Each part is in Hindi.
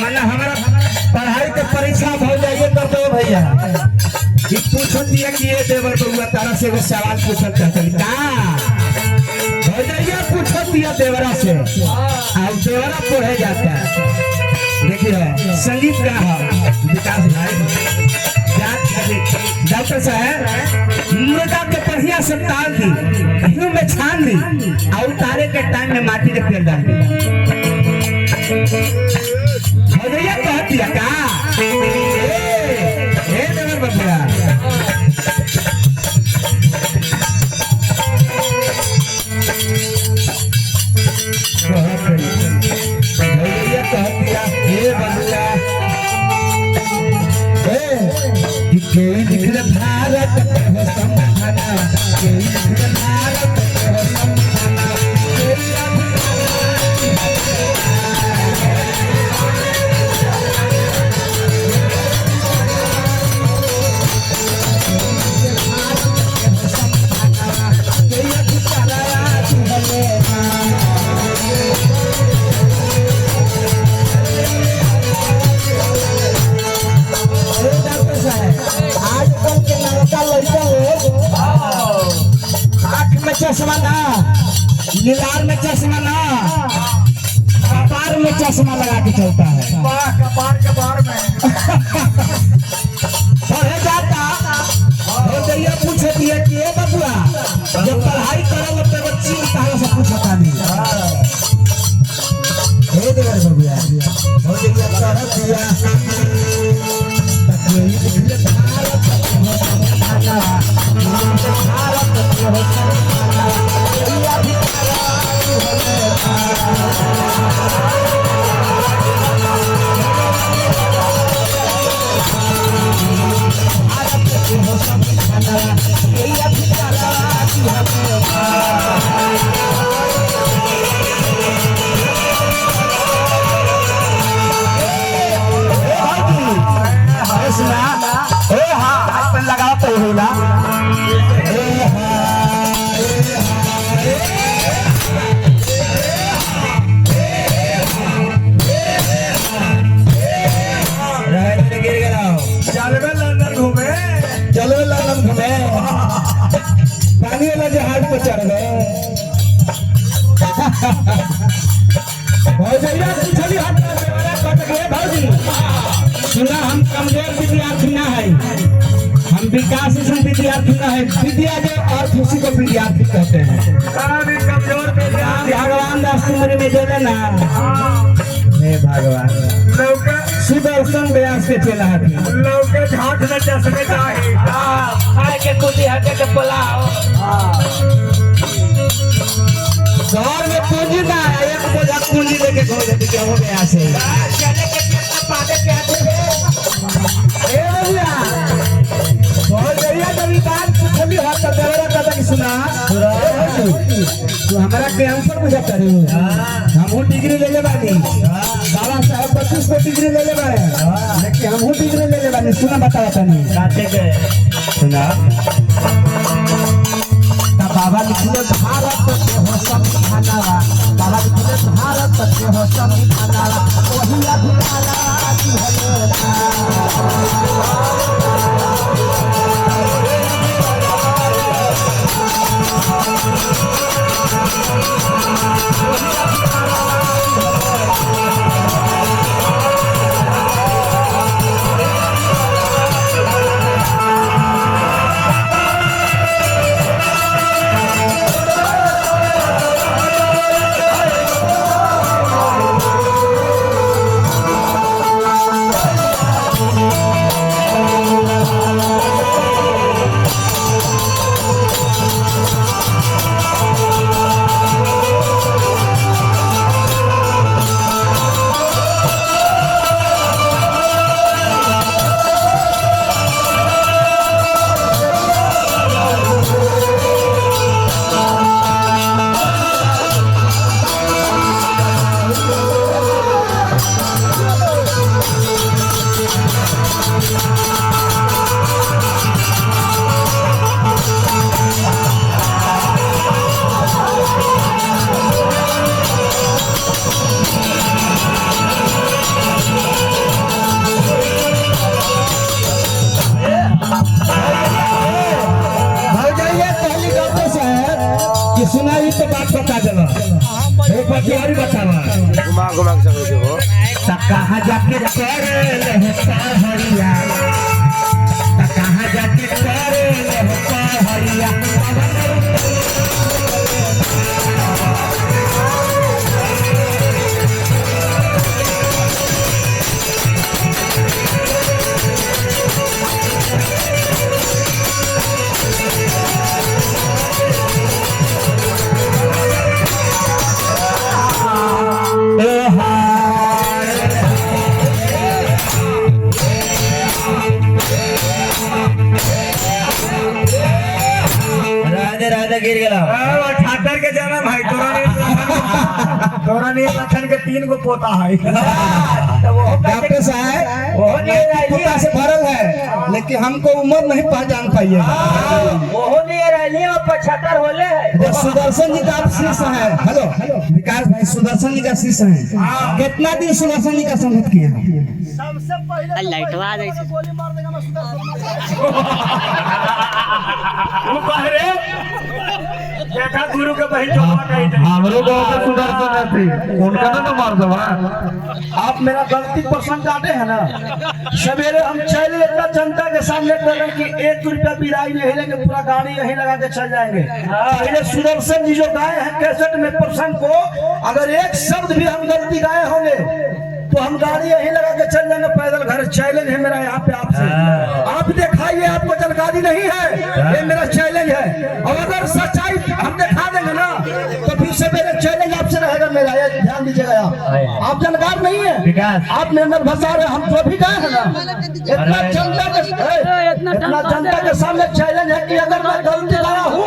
माना हमारा पढ़ाई के परीक्षा हो जाइए तो दो भैया पूछो दिया कि ये देवर बउआ तारा से वो सवाल पूछत चाहते का हो जाइए पूछो दिया देवरा से आज देवरा पढ़े जाता है। देखिए संगीत का विकास भाई डॉक्टर साहब मृदा के बढ़िया से ताल दी घी में छान दी और उतारे के टाइम में माटी के फेर डाल दी भैया कह दिया का ए देवर बबुआ भैया कह दिया ए बबुआ के निखिल भारत हो संभाना के निखिल भारत हो संभाना चश्मा ना लीलार में चश्मा ना कपार में चश्मा लगा के चलता है कपार के बार में पढ़े जाता हो जइया पूछे दिए कि ए बबुआ जब पढ़ाई करल तो बच्ची तारा से पूछता नहीं हे देवर बबुआ हो जइया कह दिया तकई निकले भारत लगा तो होला चलो लंदन घूमे पानी वाला जहाज पर चढ़ गए भौजी सुना हम कमजोर विद्यार्थी ना है हम विकासशील विद्यार्थी ना है विद्या जो अर्थ उसी को विद्यार्थी कहते हैं कमजोर भगवान दास तुम्हारे में जो है ना हे भगवान सुदर्शन व्यास के चला लौके झाट में चश्मे चाहिए खाए के कुली हटे के पुलाव घर में पूंजी ना एक बोझा पूंजी लेके खो जाती क्या हो गया से चले के पादे पे आते ए भैया बहुत बढ़िया कभी बात पूछली हाथ तो देवरा कहता कि सुना तू हमारा कैंपर मुझे करे हम डिग्री ले ले बानी बाबा साहब 25 को डिग्री ले ले बारे लेकिन हम डिग्री ले ले बानी सुना बताता नहीं काटे के सुना बाबा लिखले भारत के हो संविधानवा बाबा लिखले भारत के हो संविधानवा वही अधिकारा की घुमा के सकते हो कहाँ जाके करे ले पहरिया कहाँ जाके करे ले पहरिया गिर गया ठाकर के जन्म है तोरा नहीं लखन के 3 गो पोता है डॉक्टर साहब पोता से भरल है लेकिन हमको उम्र नहीं पहचान पाइए वो नहीं रही और 75 होले है सुदर्शन जी का आप शिष्य है हेलो विकास भाई सुदर्शन जी का शिष्य है कितना दिन सुदर्शन जी का संगत किए हैं सबसे पहले लाइटवा आ जाए गोली मार देगा मैं सुदर्शन वो कह रहे देखा गुरु के बहन चौपा कही थी हमरो गांव के सुदर्शन रहती उनका ना मार दो आप मेरा गलती पसंद जाते हैं ना सवेरे हम चले इतना जनता के सामने कर रहे हैं कि 1 रुपया बिराई नहीं लेंगे पूरा गाड़ी यहीं लगा के चल जाएंगे पहले सुदर्शन जी जो गाए हैं कैसेट में प्रसंग को अगर एक शब्द भी हम गलती गाए होंगे तो हम गाड़ी यहीं लगा के चल जाएंगे पैदल घर चैलेंज है मेरा यहाँ पे आपसे आप दिखाइए आपको जानकारी नहीं है ये मेरा चैलेंज है और अगर सच्चाई हम दिखा देंगे ना तो फिर से मेरा चैलेंज आपसे रहेगा मेरा ये ध्यान दीजिएगा आप जानकार नहीं है आप मेहनत भसा रहे हम तो भी गए हैं ना इतना जनता के सामने चैलेंज है कि अगर मैं गलती गाया हूँ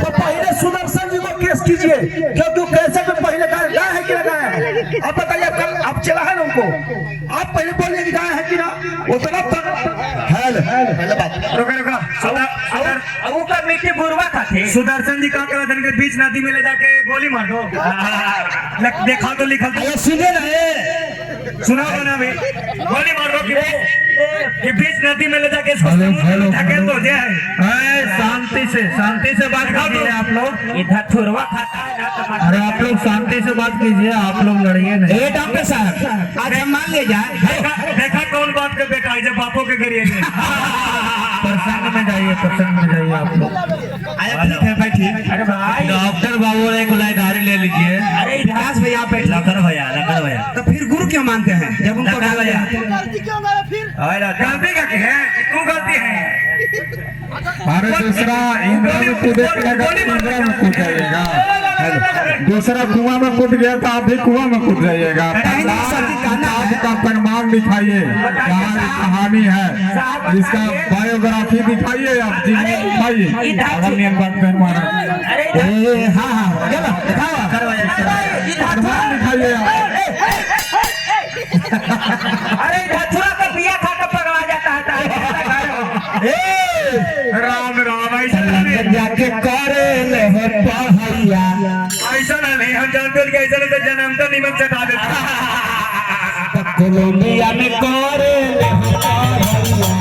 तो पहले सुदर्शन जी को केस कीजिए क्योंकि कैसे में पहले गाय है कि लगाया है आप बताइए आप चला है ना उनको आप पहले बोलिए कि गाय है कि ना उतना रुका वो का मिट्टी बुरवा था थे सुदर्शन जी का करा के बीच नदी में ले जाके गोली मार दो देखा तो लिखा सुने ना सुना ना भी गोली मार दो कि बीच नदी में ले जाके इसको ढकेल दो शांति से बात कीजिए आप लोग इधर थुरवा खाता है ना अरे आप लोग शांति से बात कीजिए आप लोग लड़िए नहीं डॉक्टर साहब आज हम मान ले जाए देखा कौन बात का बेटा है जब बापों के गिरिए प्रसंग में जाइए आप लोग ठीक है बैठिए अरे भाई डॉक्टर बाबू ने गुलाईदारी ले लीजिए अरे विकास भैया आप बैठ लकर भैया तो फिर गुरु क्यों मानते हैं जब उनको लगा भैया। गलती क्यों गए फिर गलती का क्या है तू गलती है अरे दूसरा इंद्रा में कूदे इंद्रा में कूद जाइएगा दूसरा कुआं में कूद गया तो आप भी कुआं में कूद जाइएगा आपका प्रमाण दिखाइए कहानी है इसका बायोग्राफी दिखाइए आप जीवन दिखाइए अरे हाँ चलो दिखाओ प्रमाण दिखाइए आप अरे धतुरा का पिया खा कर पकड़ा जाता है राम ऐसा जाके करे ले पहरिया ऐसा नहीं हम जानते हैं कि ऐसा नहीं तो जन्म तो निमक चटा देता कोलंबिया में करे ले पहरिया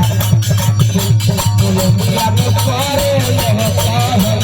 कोलंबिया में करे ले पहरिया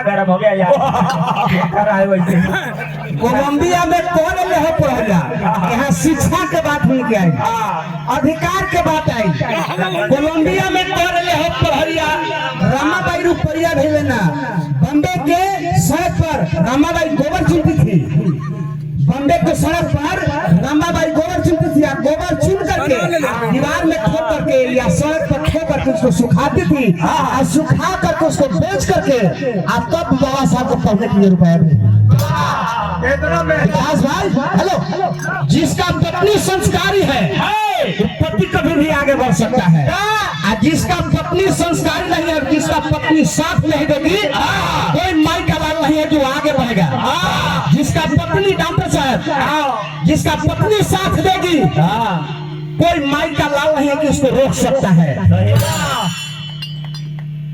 गरम हो गया यार आए वैसे कोलंबिया में कौन ले हो पढ़ा यहाँ शिक्षा के बात मिल के आई अधिकार के बात आई कोलंबिया में कौन ले हो पढ़िया रामाबाई रुपया भी लेना बम्बे के सड़क पर रामाबाई गोबर चुनती थी बम्बे के सड़क पर रामाबाई गोबर चुनती थी गोबर चुन करके दीवार में ठोक करके या सड़क पर ठोक करके उसको सुखाती थी और सुखा करके उसको बेच करके आप तब बाबा साहब को पढ़ने के लिए रुपया भेजे विकास भाई हेलो जिसका पत्नी संस्कारी है पति कभी भी आगे बढ़ सकता है और जिसका पत्नी संस्कारी नहीं है जिसका पत्नी साथ नहीं देगी कोई माई का लाल नहीं है जो आगे बढ़े रहेगा, जिसका पत्नी डॉक्टर साहब, जिसका पत्नी साथ देगी, कोई माई का लाल नहीं है कि उसको रोक सकता है।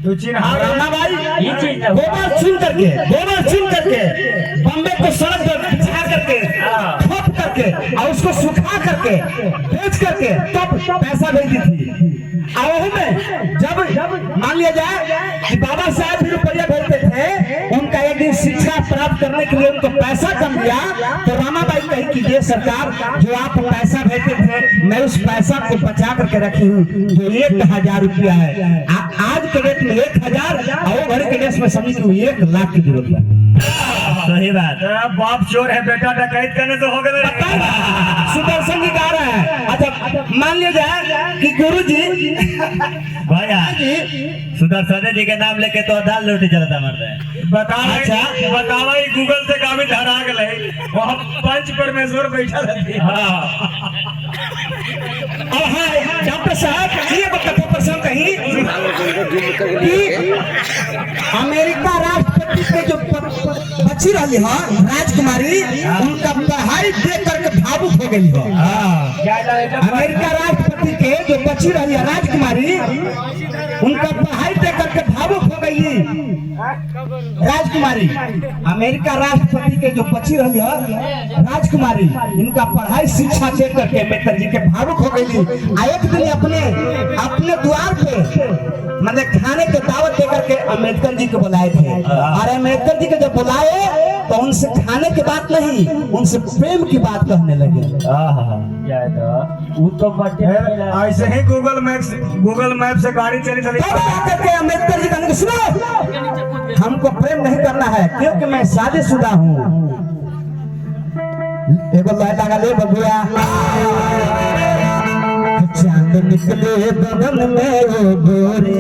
तू चिन्हा राणा भाई ये चीज ना गोबर चुन करके बम्बे को सड़क पर बिछा करके ठोक करके और उसको सुखा करके बेच करके तब पैसा भेजी थी। और में जब मान लिया जाए कि बाबा साहब भी रुपया भेजते थे, उनका एक दिन शिक्षा प्राप्त करने के लिए उनको पैसा कम दिया, तो रामाबाई कही कि ये सरकार जो आप पैसा भेजते थे, मैं उस पैसा को बचा करके रखी हूँ जो 1000 रुपया है। आज के डेट में 1000 और घड़ी के डेट में समझ लो 1 लाख की जरूरत है। सही बात। तेरा बाप चोर है, बेटा डकैत करने तो हो गए। सुदर्शन जी गा रहे हैं। अच्छा मान लिया जाए कि गुरु जी भैया सुदर्शन जी के नाम लेके तो दाल रोटी चलता मरता है। बतावा ही गूगल से काफी धरा गए, वहाँ पंच परमेश्वर बैठा रहती। और हाँ डॉक्टर साहब ये बताते प्रश्न कहीं कि अमेरिका राष्ट्रपति के जो बची रही है राजकुमारी, उनका पढ़ाई देख करके भावुक हो गई है। अमेरिका राष्ट्रपति के जो बची रही है राजकुमारी, उनका पढ़ाई देख करके भावुक हो गई राजकुमारी। अमेरिका राष्ट्रपति के जो बची रही है राजकुमारी, इनका पढ़ाई शिक्षा देख करके अम्बेडकर जी के भावुक हो गई। एक दिन अपने द्वार पे मतलब खाने के दावत दे करके अम्बेडकर जी को बुलाए थे, और अम्बेडकर जी को जब बुलाए तो उनसे खाने की बात नहीं, उनसे प्रेम की बात कहने लगे। वो तो बर्थडे ऐसे ही गूगल मैप से गाड़ी चली करके अम्बेडकर जी कहने सुनो, हमको प्रेम नहीं करना है क्योंकि मैं शादीशुदा हूँ। एगो लगा ले बबुआ, चांद निकले बगल में वो गोरे,